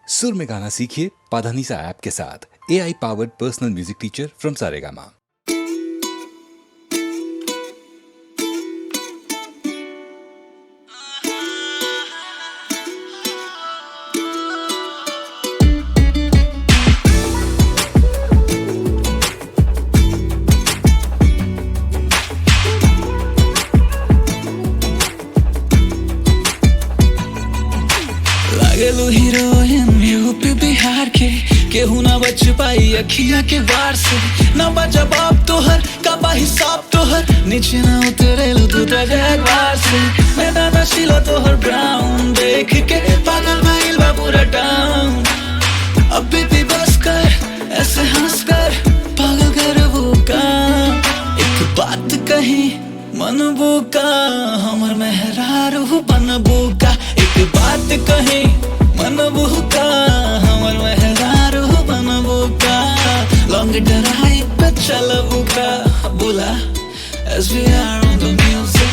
सुर में गाना सीखिए पाधानीसा ऐप के साथ। AI powered personal music teacher from Saregama. लागेलू हीरोइन यूपी बिहार के केहू ना बच पाई अखिया के वार से। ना बचा बाप तोहर काबा हिसाब तोहर नीचे ना उतरेलू तू तो जगवार से। मैदान नशीला तोहर ब्राउन देख के पागल भइल बा पूरा टाउन। अब भी बस कर ऐसे हंस कर पागल कर वो काम। एक बात कही मनबू का हमर मेहरारू बनबू का। एक बात कही मनबू का हमर मेहरारू बनबू का। लॉन्ग ड्राइव पे चलबू का बोला as we are on the music।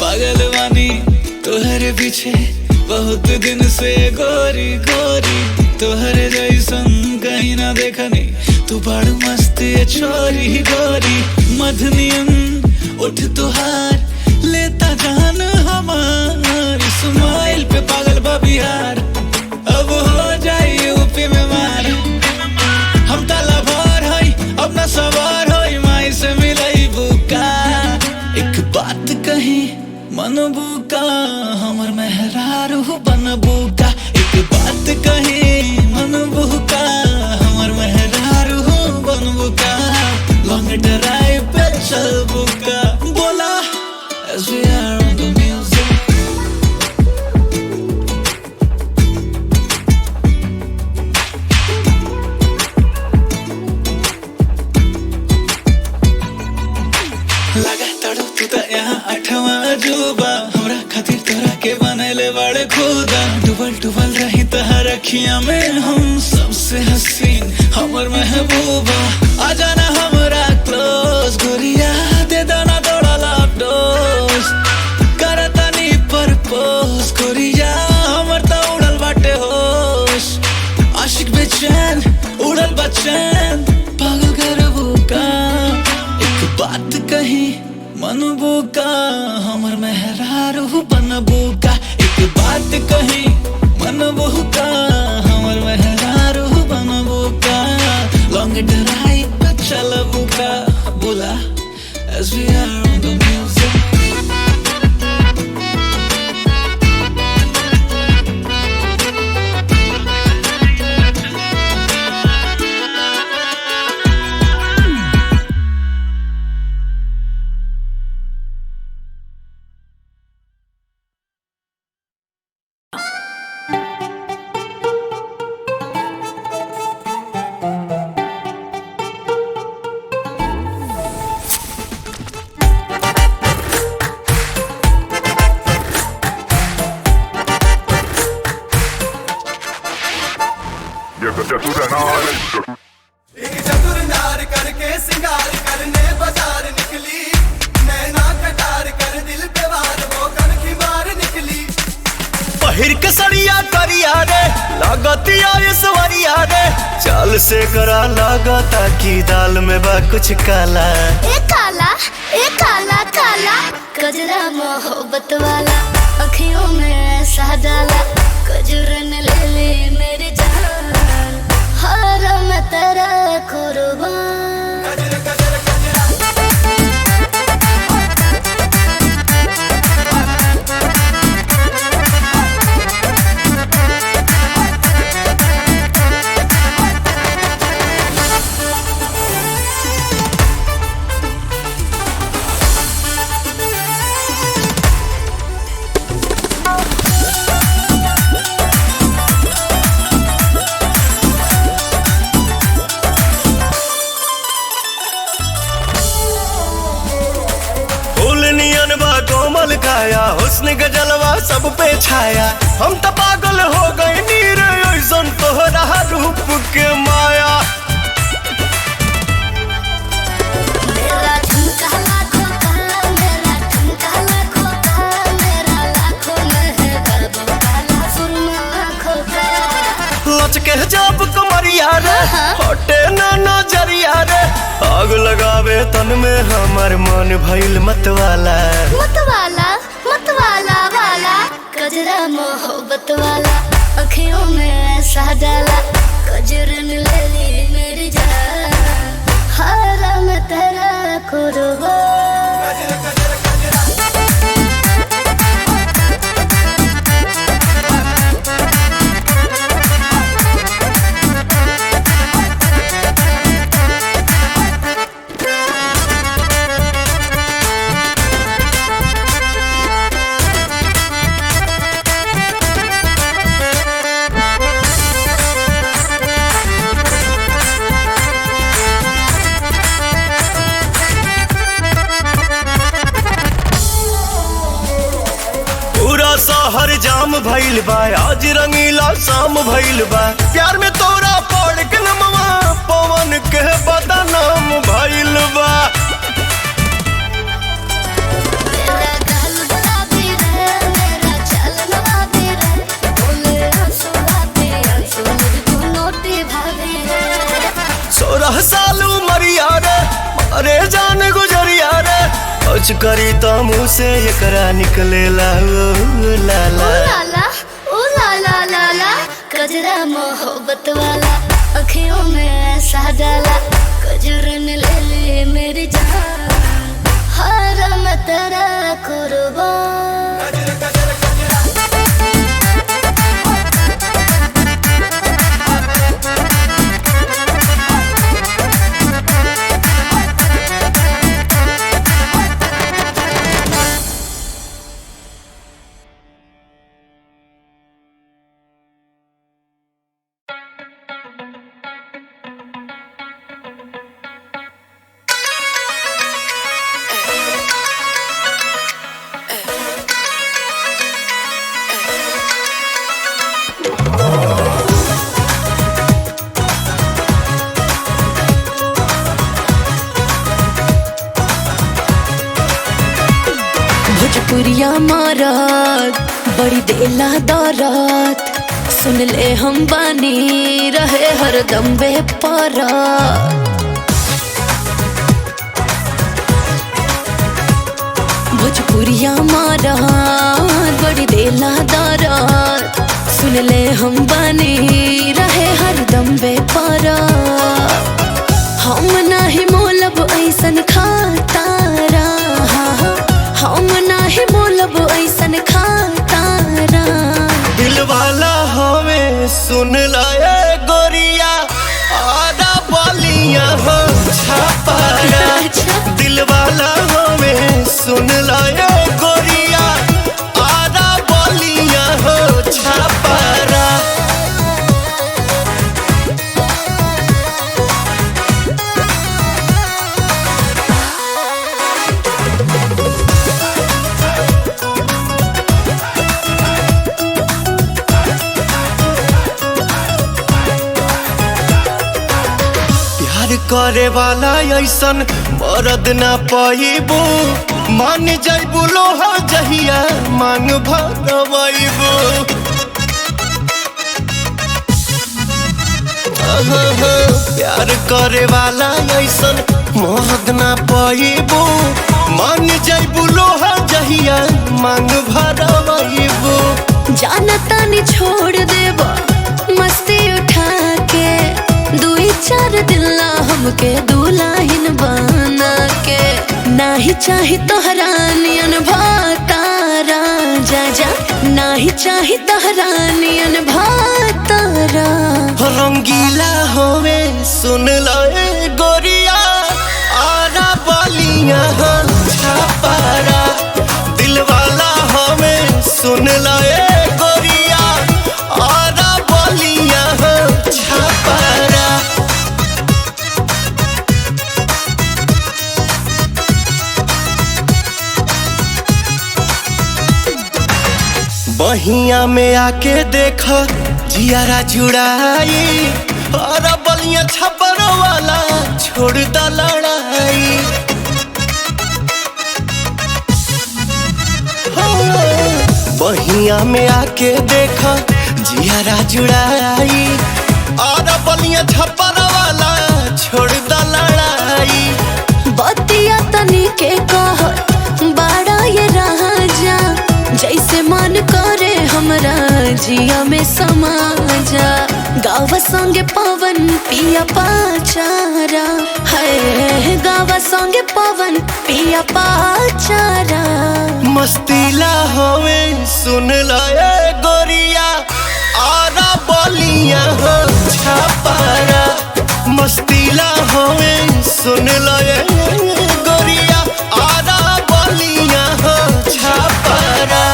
पागल वानी तोहरे पीछे बहुत दिन से गोरी गोरी। तोहरे जैसन कहीं ना देखनी तू बड़ मस्त ये छोरी गोरी। मधनियन उठ तुहार लेता जान हमारी। स्माइल पे पागल बा बिहार अब हो जाई यूपी में मार। हम ताला भर हई अब ना सवार हई माई से मिलई बुका। एक बात कही मनबू का हमर मेहरारू बनबू का। एक बात कही मनबू का हमर मेहरारू बनबू का। लॉन्ग ड्राइव पे चलबू का बोला as we are on the music। लगा तड़ो तू तो यहाँ आठवां अजूबा। हमरा खातिर तोरा के बनैले बड़े खुदा। डुबल डुबल रही तहर अखियां में हम सबसे हसीन हमर महबूबा। आ जाना हमरा क्लोज गोरिया दे दाना थोड़ा लव डोज। करतनी परपोज गोरिया हमर तो उड़ल बाटे होश। आशिक बेचैन उड़ल बचैन पागल करबू का। एक बात कही मनबू का हमर मेहरारू बनबू का। एक बात कही मनबू का हमर मेहरारू बनबू का। लॉन्ग ड्राइव पे चलबू का बोला as we are on the music। एक चतुर नार करके सिंगार करने बाजार निकली। नैना कटार कर दिल पे वार वो कनखी मार निकली। पहिर के सड़िया करिया रे लागतिया सवरिया रे। चाल से करा लागता की दाल में बा कुछ काला। ए काला काला कजरा मोहब्बत वाला। अखियों में ऐसा डाला कजरन ले ले मेरी जान। हर मैं तेरा कुर्बान। गजर गजर गजरा कोमल काया हुस्न के जलवा सब पे छाया। हम तो पागल हो गए नीर ऐसन तोहरा रूप के माया। के जब कमरिया रे हटे ना नजरिया रे आग लगावे तन में हमर मन भइल मतवाला मतवाला मतवाला वाला कजरा मोहब्बत वाला अखियों में ऐसा डाला कजरन ले ली मेरी जान हरा मैं तेरा कुर्बान शहर जाम भइल बा आज रंगीला शाम भइल बा प्यार में तोरा पड़ के नमवा पवन के बदनाम भइल बा तेरा गाल गुलाबी रे मेरा चाल नवाबी रे बोले आंसू मुझको नोटी भाभी रे 16 साल उमरिया रे अरे जान गुजरिया रे कुछ करी तो मुँह से एकरा निकले ला लाला ओ लाला लाला कजरा मोहब्बत वाला अखियों में ऐसा डाला कजरन ले ले मेरी जान हरा मैं तेरा कुर्बान भोजपुरिया मारत बड़ी देला दौरत सुन ले हम बानी रहे हरदम बेपरा भोजपुरिया मारत बड़ी देला दौरत सुन ले हम बानी रहे हरदम बेपरा हम नाही मोलब ऐसन खातारा हम नाही बोलब ऐसन खातारा दिल वाला हमें सुन लाए गोरिया आधा बालियां हो छापारा दिल वाला हमें सुन लाए गोरिया आधा बालियां हो छापारा करे वाला ऐसन मरद ना पाइबू मान जाइबू लोहा जहिया मांग भरवाइबू प्यार करे वाला ऐसन मरद ना पाइबू मान जाइबू लोहा जहिया मांग भरवाइबू जाना तानी छोड़ देबा मस्ती उठा के 2-4 दिन ला हमके दुल्हन बना के नाही चाही तोहरा नियन भातारा जा जा नाही चाही तोहरा नियन भातारा रंगीला होवे सुन लाए गोरिया आरा बालियां छापारा दिल वाला हमें सुन लाए गोरिया आरा बालियां छापारा बहिया में आके देखा जियारा जुड़ाई और बलिया छपर वाला छोड़ दा लड़ाई बहिया में आके देखा जियारा जुड़ाई बलिया छप्पर वाला छोड़ द लड़ाई। बतिया तनी के कह बड़ा ये राजा, जैसे मन करे हमरा जिया में समा जा। गावा संगे पवन पिया पाचारा है, गावा संगे पवन पिया पाचारा। मस्तीला होवे सुन लाए गोरिया, आरा बलिया हो छपारा। मस्तीला होवे सुन लाए गोरिया, आरा बलिया हो छपारा।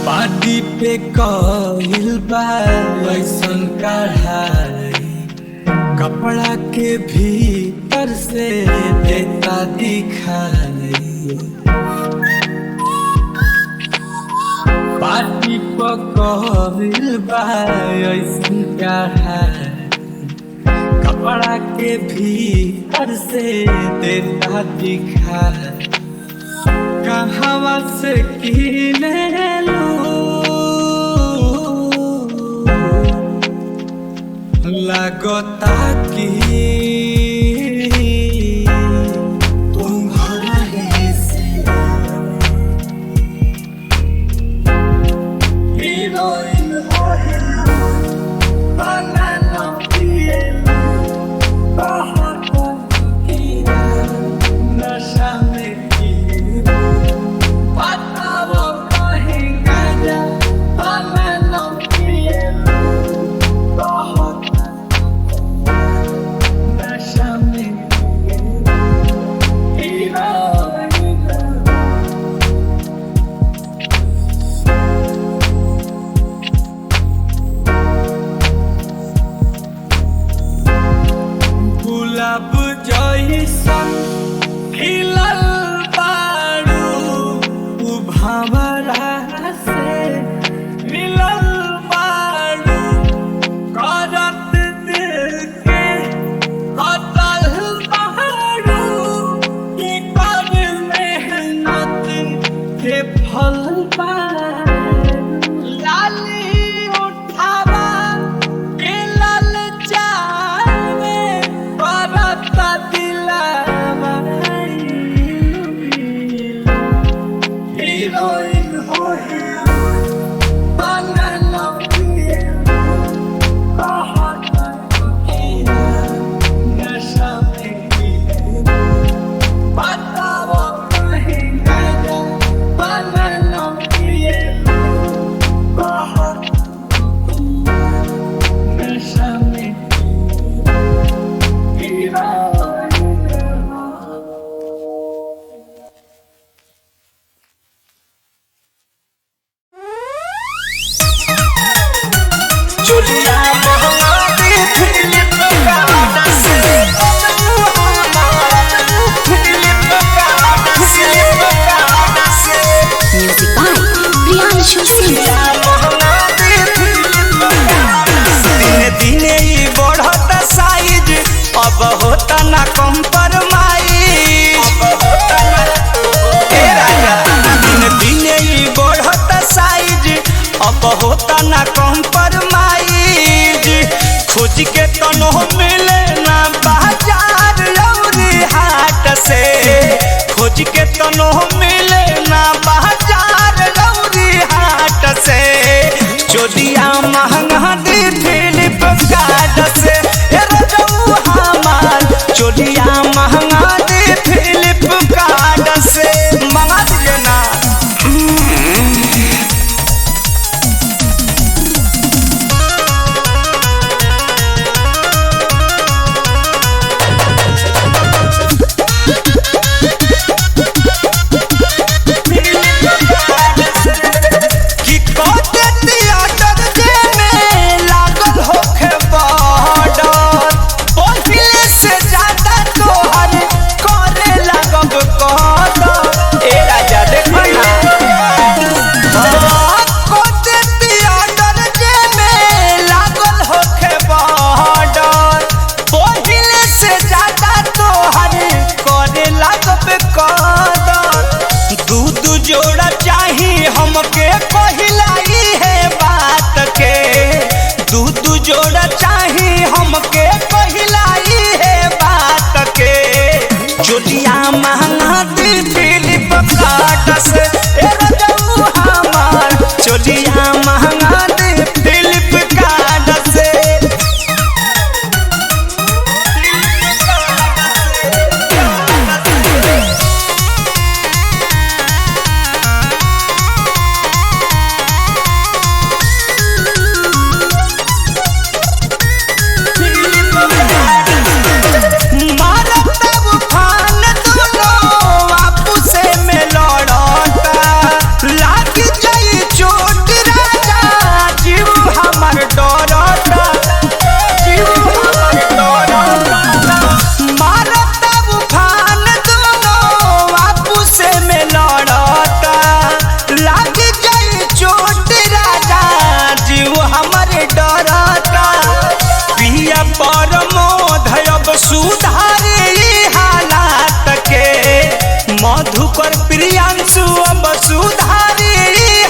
पार्टी पे कइल बा वैसन कढ़ाई, कपड़ा के भीतर से देता दिखाई। पार्टी पे कइल बा वैसन कढ़ाई, कपड़ा के भीतर से देता दिखाई। कहवा से किने लो लगता कि तुम्हारे से हीरोइन बना लो पिए नशा में गुलाब जैसन खिलल बारू, भंवरा से मिलल बारू। करत दिल के कतल बारू, कि कर मेहनत के फल बारू। लाली उठावा के लाल जावे, करत दिलवा हीरोइन हो बना लो पिए नशा में बताओ कहीं गाजा बना लो पिए नशा में चोलिया महंगा दे फिलिप गाना से, फिलिप गाना से। Music by Priyanshu Singh. महंगा दे फिलिप गाना से। दिने दिने ही बढ़ता साइज, अब होता ना कंप्रोमाइज। दिने दिने ही बढ़ता साइज, अब होता ना कंप्रोमाइज। खोज के तनो मिले ना बाजार लौरी हाट से, खोज के तनो मिले ना बाजार लौरी हाट से। चोलिया महंगा दी फिलिप गार्ड से, हे रजऊ हमार चोलिया महंगा दी फिलिप गार्ड से। मंगा दिए ना दू जोड़ा चाही हमके पहिलाई है बात के चोलिया महंगा दी फिलिप कार्ड से ए रजऊ हमार चोलिया महंगा दी फिलिप कार्ड से मधुकर प्रियांशु अब सुधारी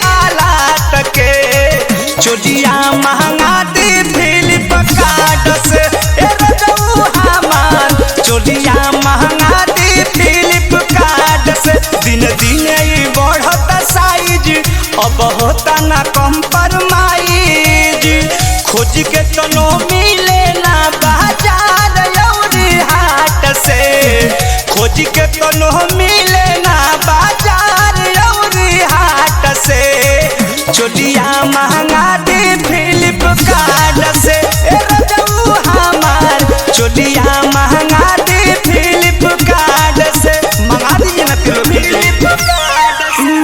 हालात के चोलिया महंगा दी फिलिप कार्ड से ए रजऊ हमार चोलिया महंगा दी फिलिप कार्ड से दिन दिन ही बढ़ता साइज अब होता ना कम्प्रोमाइज खोज के तनो मिले ना बाजार अउरी हाट से खोज के तनो मिले ना बाजार अउरी हाट से चोलिया महंगा दी फिलिप कार्ड से ए रजऊ हमार चोलिया महंगा दी फिलिप कार्ड से मंगा दीजिए ना फिलिप कार्ड से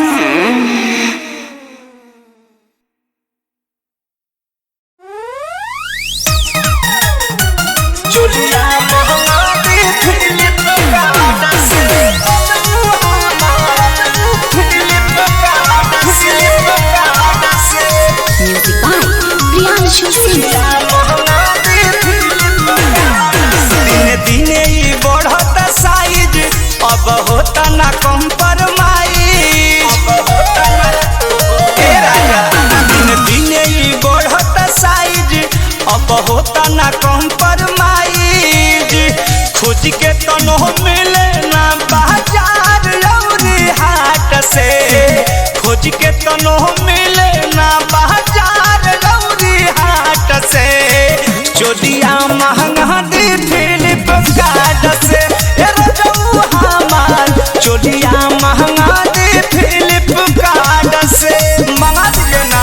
चोलिया महंगा दी फिलिप कार्ड से म्यूजिक बाय प्रियांशु सिंह। दिने दिने ही बढ़ता साइज अब होता ना कम्प्रोमाइज दिने दिने ही बढ़ता साइज अब होता ना कम्प्रोमाइज खोज के तनो मिले ना बाजार अउरी हाट से खोज के तनो मिले ना बाजार अउरी हाट से चोलिया महंगा दी फिलिप कार्ड से ए रजऊ हमार चोलिया महंगा दी फिलिप कार्ड से मंगा दीजिए ना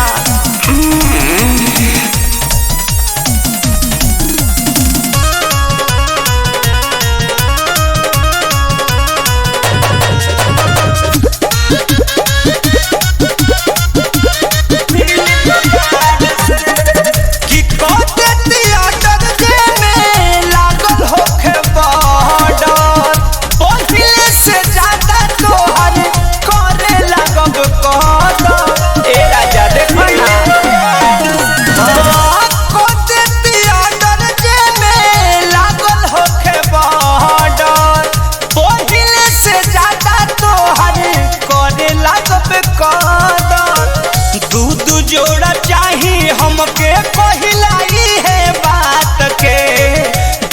जोड़ा चाही हमके पहिलाई है बात के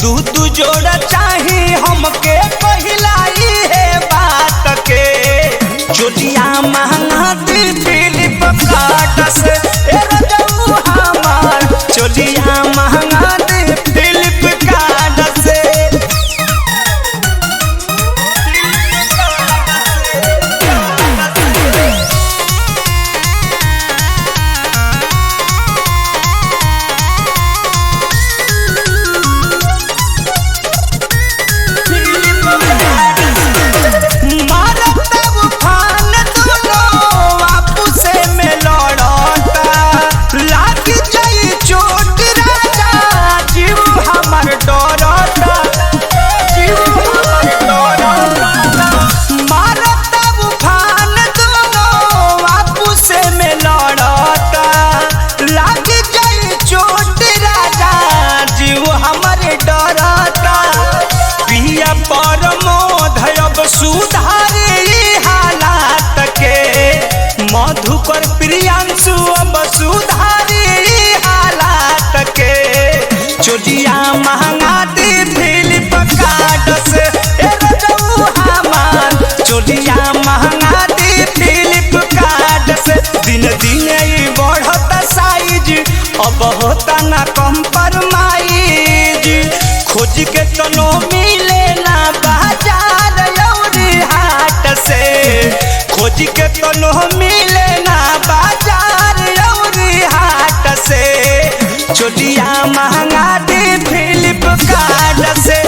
दू जोड़ा चाही हमके पहिलाई है बात के चोलिया महंगा दी फिलिप कार्ड से ए रजऊ हमार चोलिया महंगा दी फिलिप कार्ड से ना कंप्रोमाइज खोज के तनो मिले ना बाजार अउरी हाट से खोज के तनो मिले ना बाजार अउरी हाट से चोलिया महंगा दे फ्लिपकार्ट से